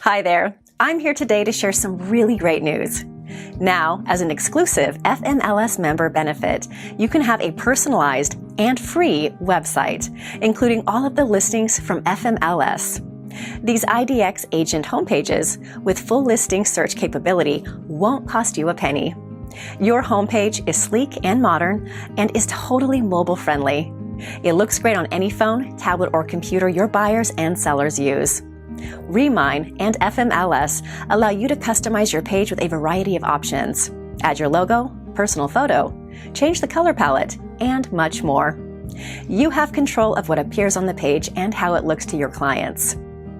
Hi there. I'm here today to share some really great news. Now, as an exclusive FMLS member benefit, you can have a personalized and free website, including all of the listings from FMLS. These IDX agent homepages with full listing search capability won't cost you a penny. Your homepage is sleek and modern and is totally mobile friendly. It looks great on any phone, tablet, or computer your buyers and sellers use. Remine and FMLS allow you to customize your page with a variety of options. Add your logo, personal photo, change the color palette, and much more. You have control of what appears on the page and how it looks to your clients.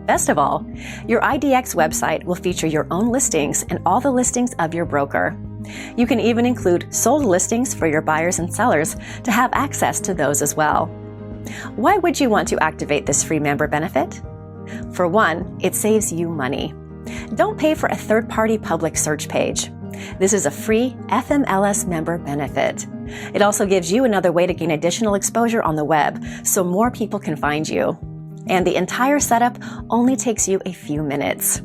Best of all, your IDX website will feature your own listings and all the listings of your broker. You can even include sold listings for your buyers and sellers to have access to those as well. Why would you want to activate this free member benefit? For one, it saves you money. Don't pay for a third-party public search page. This is a free FMLS member benefit. It also gives you another way to gain additional exposure on the web so more people can find you. And the entire setup only takes you a few minutes.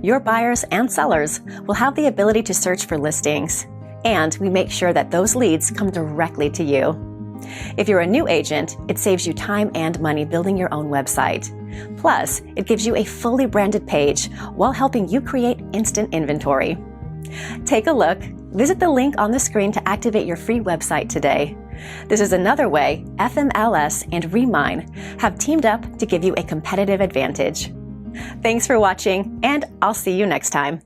Your buyers and sellers will have the ability to search for listings, and we make sure that those leads come directly to you. If you're a new agent, it saves you time and money building your own website. Plus, it gives you a fully branded page while helping you create instant inventory. Take a look. Visit the link on the screen to activate your free website today. This is another way FMLS and Remine have teamed up to give you a competitive advantage. Thanks for watching, and I'll see you next time.